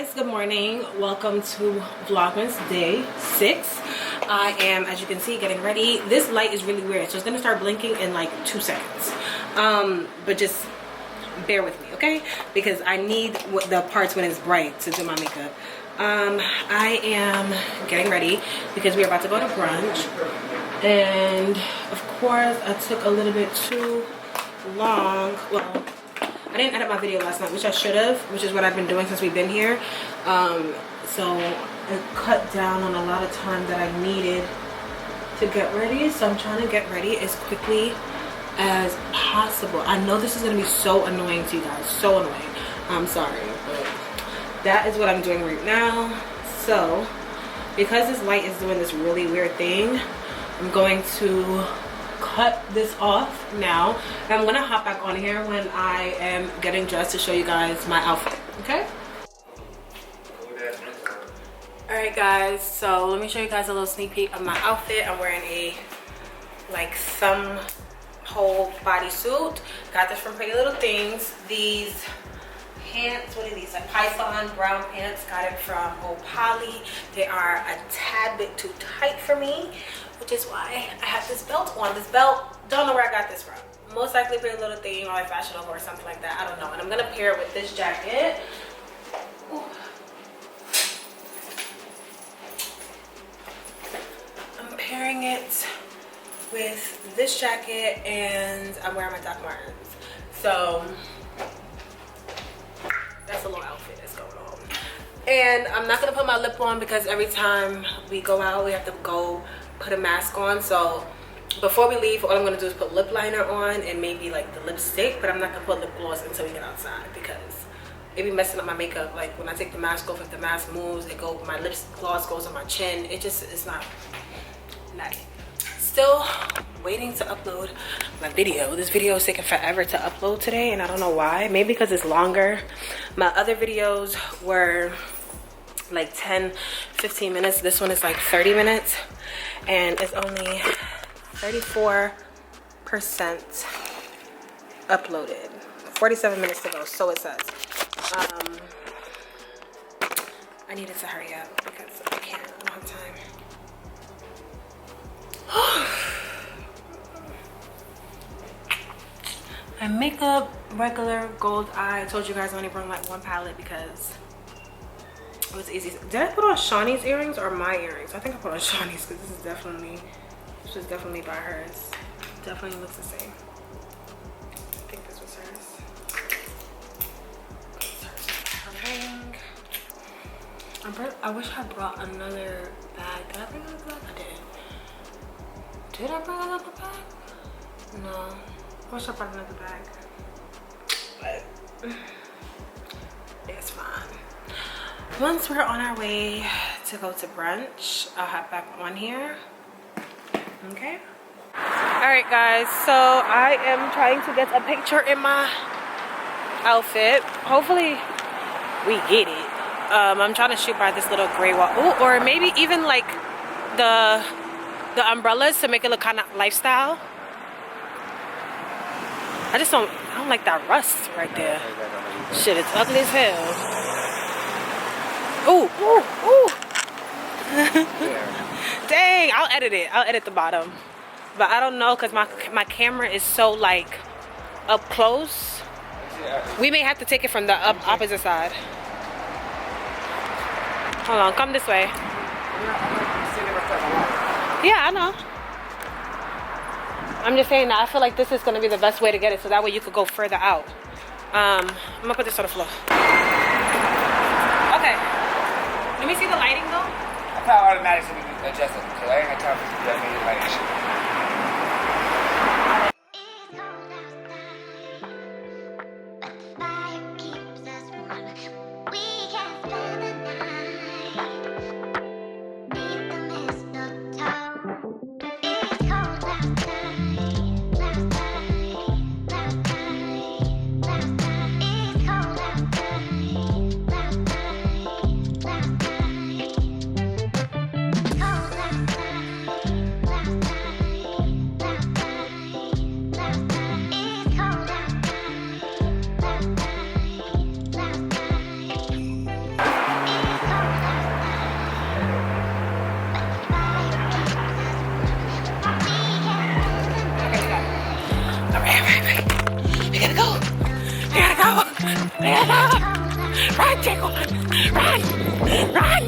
guys, good morning. Welcome to Vlogmas day 6. I am, as you can see, getting ready. This light is really weird, so it's gonna start blinking in like 2 seconds. But just bear with me, okay? Because I need the parts when it's bright to do my makeup. I am getting ready because we're about to go to brunch, and of course I took a little bit too long. Well, I didn't edit my video last night, which I should have, which is what I've been doing since we've been here. So it cut down on a lot of time that I needed to get ready. So I'm trying to get ready as quickly as possible. I know this is going to be so annoying to you guys, so annoying. I'm sorry, but that is what I'm doing right now. So because this light is doing this really weird thing, I'm going to cut this off now, and I'm gonna hop back on here when I am getting dressed to show you guys my outfit. Okay, all right guys, so let me show you guys a little sneak peek of my outfit. I'm wearing a like thumb hole bodysuit. Got this from Pretty Little Things. These pants, what are these, like python brown pants, got it from OhPolly. They are a tad bit too tight for me, which is why I have this belt on. This belt, don't know where I got this from. Most likely Pretty Little Thing or like Fashion Over or something like that, I don't know. And I'm gonna pair it with this jacket. Ooh. I'm pairing it with this jacket, and I'm wearing my Doc Martens. So that's a little outfit that's going on. And I'm not gonna put my lip on because every time we go out we have to go put a mask on. So before we leave, all I'm gonna do is put lip liner on and maybe like the lipstick, but I'm not gonna put lip gloss until we get outside because it be messing up my makeup. Like when I take the mask off, if the mask moves, my lip gloss goes on my chin. It's not nice. Still waiting to upload my video. This video is taking forever to upload today, and I don't know why. Maybe because it's longer. My other videos were like 10-15 minutes. This one is like 30 minutes, and it's only 34% uploaded. 47 minutes to go, so it says. I needed to hurry up because I don't have time. My makeup, regular gold eye. I told you guys I only brought like one palette because it was easy. Did I put on Shawnee's earrings or my earrings? I think I put on Shawnee's because this was definitely by hers. Definitely looks the same. I think this was hers. Her ring. I wish I brought another bag. Did I bring another bag? I didn't. Did I bring another bag? No. I wish I brought another bag. But it's fine. Once we're on our way to go to brunch, I'll hop back on here. Okay? Alright guys, so I am trying to get a picture in my outfit. Hopefully we get it. I'm trying to shoot by this little gray wall. Ooh, or maybe even like the umbrellas to make it look kind of lifestyle. I don't like that rust right there. Shit, it's ugly as hell. Ooh, ooh, ooh. Dang, I'll edit it. I'll edit the bottom. But I don't know because my camera is so like up close. We may have to take it from the opposite side. Hold on, come this way. Yeah, I know. I'm just saying that I feel like this is going to be the best way to get it, so that way you could go further out. I'm going to put this on the floor. Okay. Let me see the lighting though. I thought automatically we can adjust it, because I ain't got time for you to make lighting shit. Run, Chico! Run! Run!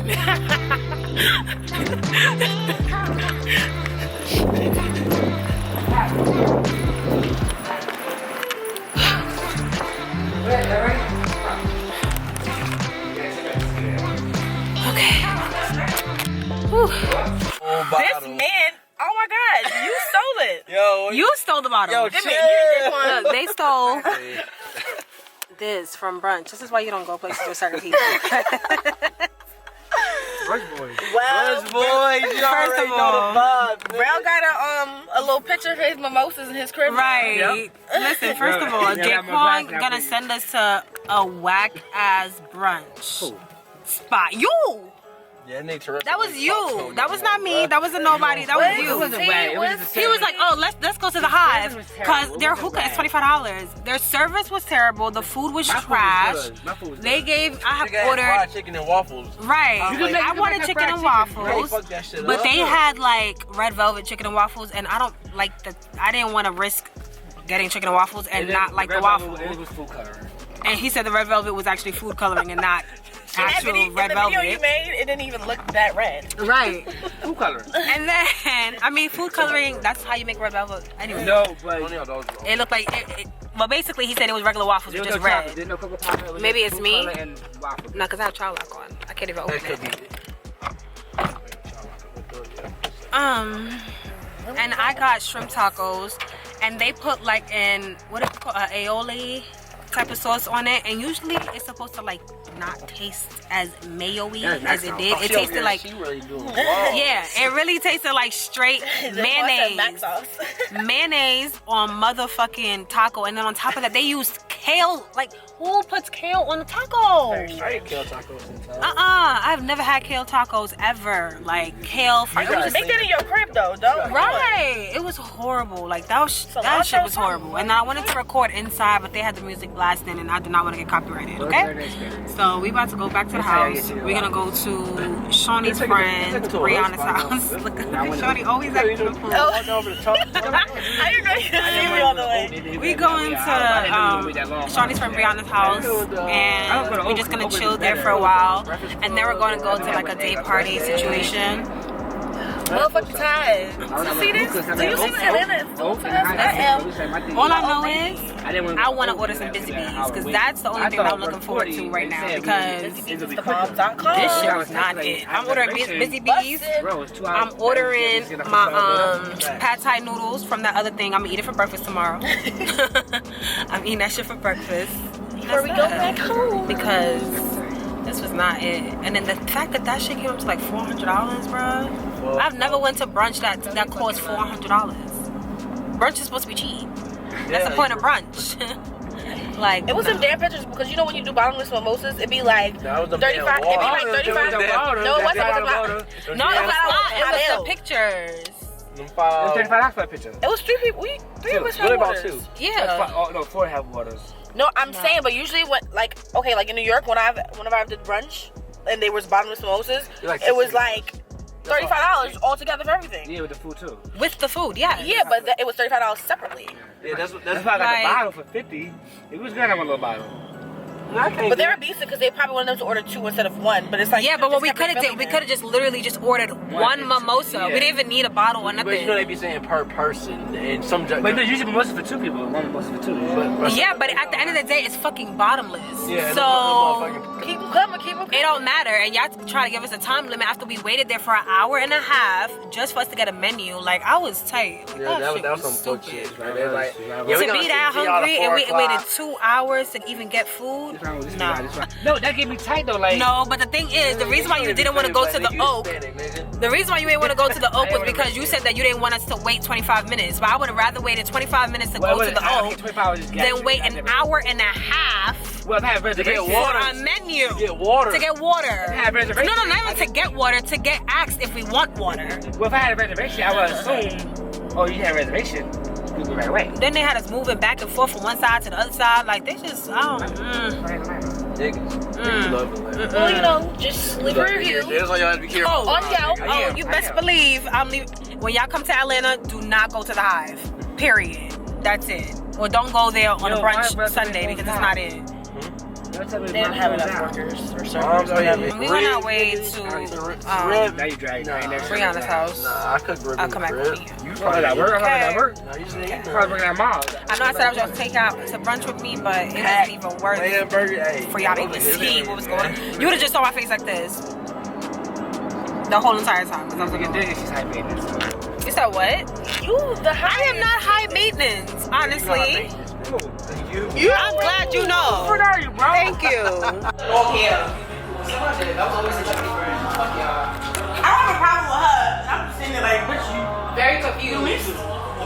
Okay. Whew. This man, oh my God, you stole it. Yo, You stole the bottle. yo, Give me. chill. Look, they stole this from Brunch. This is why you don't go places with certain people. Brunch boys. Well, Brunch boys, you already of know all, the vibe, man. Brown got a little picture of his mimosas in his crib. Right. Listen, first of all, Jaquan gonna send us to a whack ass brunch spot. You! Yeah, Nick, terrific. That was you. That was not me. That wasn't nobody. That was you. He was like, oh, let's go to the Hive because their hookah is $25. Their service was terrible. The food was trash. They gave. I have ordered fried chicken and waffles. Right. I wanted chicken and waffles, Fuck that shit but up. they had like red velvet chicken and waffles, and I don't like the. I didn't want to risk getting chicken and waffles and not like the waffle. It was food coloring. And he said the red velvet was actually food coloring and not actual red in the velvet. video you made, it didn't even look that red. Right. Food coloring. And then, I mean, food coloring, that's how you make red velvet anyway. No, but It looked like, well, basically, he said it was regular waffles, with just red. There's no cocoa powder. Maybe it's me. And waffle. No, because I have child lock on. I can't even open That could it. be. And I got shrimp tacos, and they put like in, what is it called, aioli type of sauce on it, and usually it's supposed to like not taste as mayo-y as it did. It tasted like, She really doing yeah, it really tasted like straight mayonnaise. Mayonnaise on motherfucking taco, and then on top of that they used kale. Like, who puts kale on the taco? I ate kale tacos sometimes. I've never had kale tacos ever. Like kale Make that in your crib though, don't. right. It was horrible. Like that shit was horrible. And I wanted to record inside, but they had the music blasting, and I did not want to get copyrighted. Okay. So we about to go back to the house. We're gonna go to Shawnee's friend Brianna's house. Look at Shawnee always acting the fool. How you going to see me all the way? We going to Shawnee's friend Brianna's house, and we're just gonna chill there for a while, and then we're going to go to like a day party situation. Motherfucking tired. You see this? Do you see what Atlanta is doing for us? I am. All I know is I want to order some Busy Bees, because that's the only thing that I'm looking forward to right now, because this shit was not it. I'm ordering Busy Bees. I'm ordering my pad thai noodles from that other thing. I'm gonna eat it for breakfast tomorrow. I'm eating that shit for breakfast. Before we go back home. Because this was not it. And then the fact that that shit came up to like $400, bro. I've never went to brunch that cost $400. Brunch is supposed to be cheap. That's the point of brunch. Like, it was some damn pictures, because you know when you do bottomless mimosas, it'd be like 35. It'd be like 35. No, it wasn't. No, it was not. It was the pictures. $35 for a picture. It was three people. Three of us had waters. Yeah. Oh no, 4 have waters. No, I'm saying, but usually when like in New York, whenever I did brunch and they was bottomless mimosas, it was like $35 altogether for everything. Yeah, with the food too. With the food, yeah. Yeah, but it was $35 separately. Yeah, that's why I got the bottle for $50. It was good to have a little bottle. But they were decent because they probably wanted them to order 2 instead of 1. But it's like, yeah, but what we could have did, we could have just literally just ordered one mimosa. Yeah. We didn't even need a bottle or nothing. But you know they be saying per person, and some. But no, usually mimosa for 2 people. One mimosa for 2. Yeah, but at the end of the day, it's fucking bottomless. Yeah. So keep them coming, keep them coming. it don't matter, and y'all try to give us a time limit after we waited there for an hour and a half just for us to get a menu. Like, I was tight. Like, Yeah, that was some stupid. bullshit. Right? They're like, To be that hungry and we waited 2 hours to even get food. No, that get me tight though. Like, no, but the thing is, the reason why you didn't want to go to the Oak, the reason why you didn't want to go to the Oak was because you said that you didn't want us to wait 25 minutes. But I would have rather waited 25 minutes to go to the Oak than wait an hour and a half well, have for a menu. Get water. To get water. Have reservation. No, not even to get water, to get asked if we want water. Well, if I had a reservation, I would assume, oh, you had a reservation, you go right away. Then they had us moving back and forth from one side to the other side. Like, they just, Love it. Well, you know, just leave a review. That's why y'all have to be careful. On Yelp. You best believe when y'all come to Atlanta, do not go to the Hive. Period. That's it. Or don't go there on a brunch Sunday because it's not in. They didn't have enough workers or servers or whatever. We went our way to Brianna's house. Nah, I could rib. I'll come back with you. You probably at work. I'm at work. Nah, you say you Probably working at mom. I know I said I was going to take out to brunch with me, but it wasn't even worth it for y'all to even see what was going on. You would have just saw my face like this the whole entire time because I was looking. She's high maintenance. You said what? I am not high maintenance, honestly. You. I'm glad you know. What are you, bro? Thank you. Oh, yeah. That was always a joke for her. Fuck y'all. I don't have a problem with her. I'm just saying that, like, bitch, you. Very confused.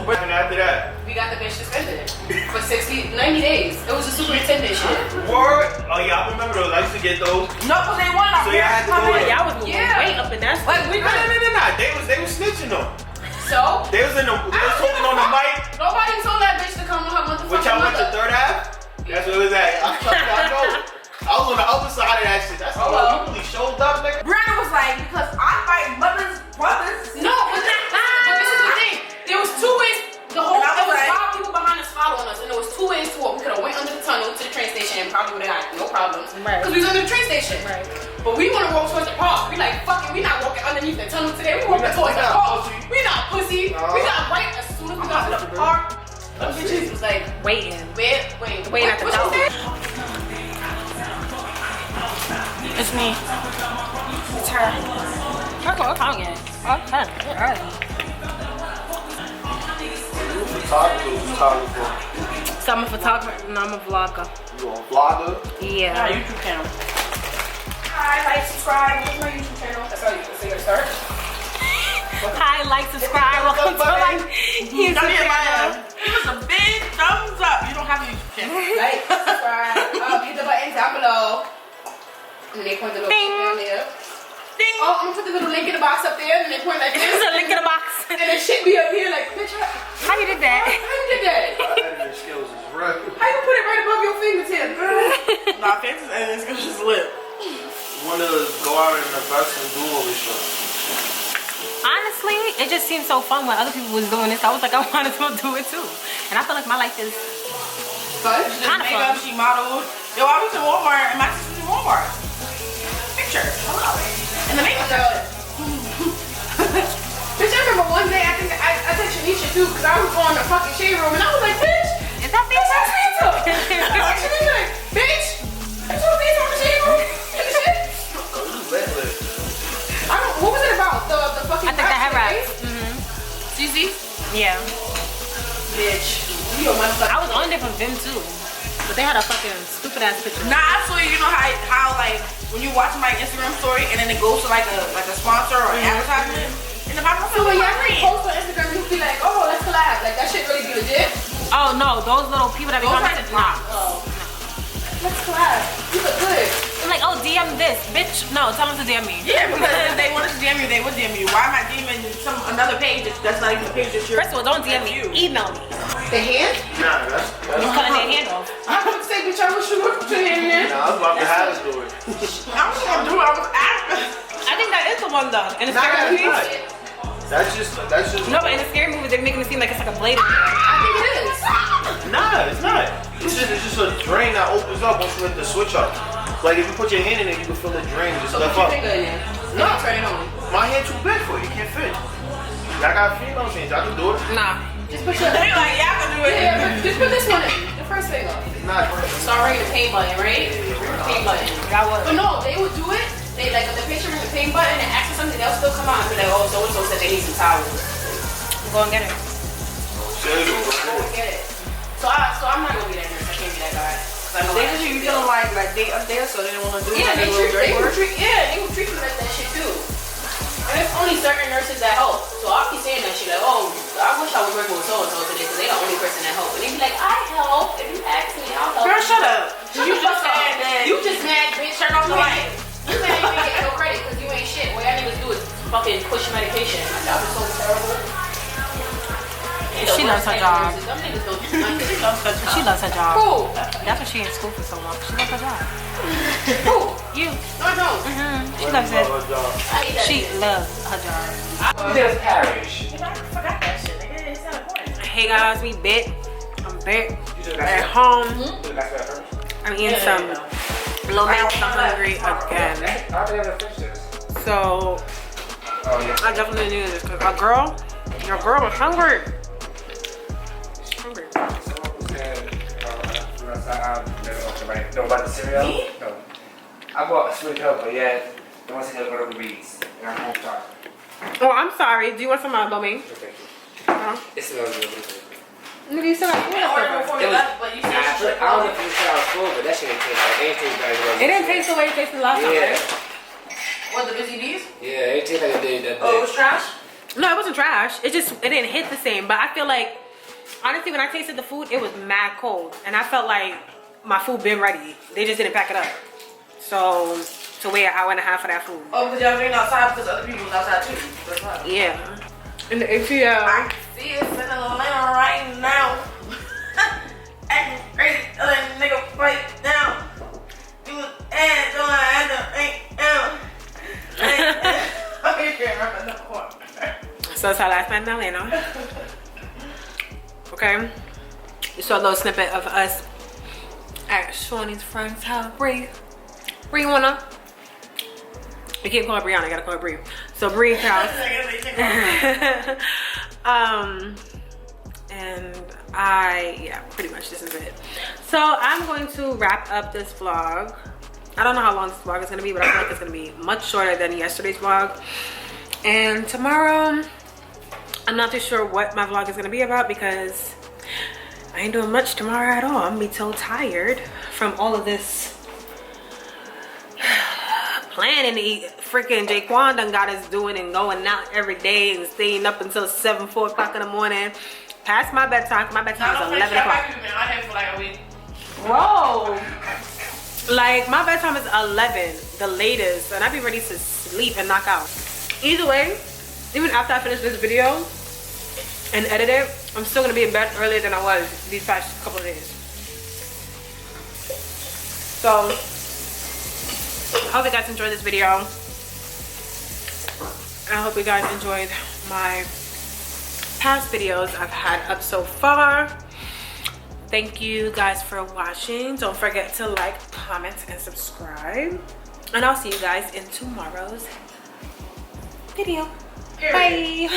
And after that, We got the bitch suspended for 90 days. It was a superintendent shit. word. Oh yeah, I remember those. I used to get those. No, because they wanted our So y'all had parents to to come go in. in. Y'all was moving way up in that. Like we No, couldn't. They was snitching though. So They was talking on the mic. nobody told that bitch to come with her motherfucking Which y'all went to mother. third half? That's what it was at. I know. I was on the other side of that shit. That's how you really showed up, nigga. Brianna was like, because I fight mothers, brothers. No, but this is the thing. There was two ways. It was like- 5 people behind us following us, and there was 2 ways to walk. We could have went under the tunnel to the train station and probably would have had no problems. Right. Because we was under the train station. Right. But we want to walk towards the park. We like, fuck it, we not walking underneath the tunnel today. We walking towards the not park. pussy. We not pussy. We got right as soon as we got to the park. Them bitches was like, Waiting. wait at the what door. you said? It's me. It's her. What time is it? Okay. Early. Photographer. So I'm a photographer and I'm a vlogger. You a vlogger? Yeah. YouTube channel. Hi, like, subscribe. What's my YouTube channel? That's how you can see your start. Hi, like, subscribe. Welcome to my YouTube channel. Give us a big thumbs up. You don't have a YouTube channel. Like, subscribe. Hit the button down below. And then they point the little Ding. shit down there. Ding. Oh, I'm gonna put the little link in the box up there, and they point like this. There's a link in the box. And then shit be up here like, bitch, how How you did that? you did that? My editing skills is right. How you put it right above your fingertip, girl? Nah, Fancy's and it's just lit. Want to go out and invest and do all this shit. Honestly, it just seemed so fun when other people was doing this. I was like, I wanted to do it too. And I feel like my life is But She Kinda did makeup, fun. she modeled. Yo, I was in Walmart and my sister's in Walmart. Picture. Hello. In the makeup section. bitch, I remember one day I think I texted Shanisha too, because I was going to the fucking shade room, and I was like, bitch, is that that's Facebook? Shanisha. Shanisha like, bitch, you saw this on the shade room? And the shit? I don't, what was it about? The fucking I think the hair wrap, wraps. right? CC? Yeah. Bitch, you a motherfucker. I was on there from them too. But they had a fucking stupid ass picture. Nah, I swear, you know how like when you watch my Instagram story and then it goes to like a sponsor or advertisement, and the pop-up So when y'all post on Instagram, you be like, oh, let's collab. Like, that shit really be legit? Oh no, those little people that be Those commenting. are Nah. Oh. Let's collab. You look good. I'm like, oh, DM this, bitch. No, tell them to DM me. Yeah, because if they wanted to DM you, they would DM you. Why am I DMing another page that's not even the page that you're... First of all, don't DM me. Email me. The hand? Nah, that's I'm cutting their hand off. I was gonna say, bitch, I wish you would put your hand in there. Nah, I was about to have this story. I was gonna do it. I was asking. I think that is the one though. In the Nah, scary movie. That's just No, but in the scary movie, they're making it seem like it's like a blade. I think it is. Nah, it's not. It's just a drain that opens up once you hit the switch up. Like if you put your hand in it, you can feel the drain just So lift put your up. finger in there. No. No. Turn it on. My hand too big for it. You can't fit. I got female hands. I can do it. Nah. Just put your... They like, yeah, I can do it. Yeah, but just put this one in. The first finger. Nah, Start ringing the paint button, right? Paint button. That was. But no, they would do it. They like if the picture ring the paint button and ask for something, they'll still come out and be like, oh, so and so said they need some towels. Go and get it. Go and get it. So I'm not gonna be that nurse. I can't be that guy. 'Cause I know They I just should you be feeling like they up there, so they don't want to do Yeah, like they a little treat, dirty they would work. treat, yeah, they would treat me like that shit too. And there's only certain nurses that help. So I'll be saying that shit like, oh, I wish I was working with so and so today because they the only person that help. And they be like, I help. If you ask me, I'll help. Girl, shut up. Shut You the just fuck up. said that. You just mad, bitch. Turn off the light. You ain't even getting no credit because you ain't shit. What y'all niggas do is fucking push medication. My job is so terrible. She loves her job. Them niggas don't do nothing. She loves her job. She loves her job. Who? That's why she in school for so long. She loves her job. Who? You. No, I don't. She loves it. I hate that She shit. loves her job. There's parish. I forgot that shit. Nigga, it's not important. Hey guys, we bit. I'm They at home. Mm-hmm. I'm eating some lo mein. I'm hungry again. So I definitely need this because your girl was hungry. She's hungry. No, about the cereal? Me? No. I bought sweet milk, but yeah, the ones that go to Reed's. And I'm home sorry. Oh, I'm sorry. Do you want some lo mein? Okay. It's a little bit. Nigga, you said I I ordered before you left, but you said I don't know if you said I was full, but that shit didn't taste like it didn't taste like it didn't taste the way it tasted last time, right? What, the Busy Bees? Yeah, it tasted like it did that day. Oh, it was trash? No, it wasn't trash. It didn't hit the same. But I feel like, honestly, when I tasted the food, it was mad cold. And I felt like my food been ready. They just didn't pack it up. So, to wait an hour and a half for that food. Oh, because y'all drinking outside because other people was outside too. That's why. Yeah. In the ATL. I see it in Atlanta right now. Acting crazy, telling nigga fight down. You was ass on ain't down. I can't remember no more. So it's our last night in Atlanta. Okay. You saw a little snippet of us at Shawnee's friend's house. Bree wanna? I can't call her Brianna, I gotta call her Bree. So Bree's house. And yeah, pretty much this is it. So I'm going to wrap up this vlog. I don't know how long this vlog is gonna be, but I feel like it's gonna be much shorter than yesterday's vlog. And tomorrow, I'm not too sure what my vlog is gonna be about because I ain't doing much tomorrow at all. I'm gonna be so tired from all of this planning to eat. Freaking Jaquan done got us doing and going out every day and staying up until 4 o'clock in the morning. Past my bedtime. My bedtime is 11 o'clock. Bro, like my bedtime is 11, the latest, and I be ready to sleep and knock out. Either way, even after I finish this video and edit it, I'm still gonna be in bed earlier than I was these past couple of days. So I hope you guys enjoyed this video. I hope you guys enjoyed my past videos I've had up so far. Thank you guys for watching. Don't forget to like, comment, and subscribe. And I'll see you guys in tomorrow's video. Bye.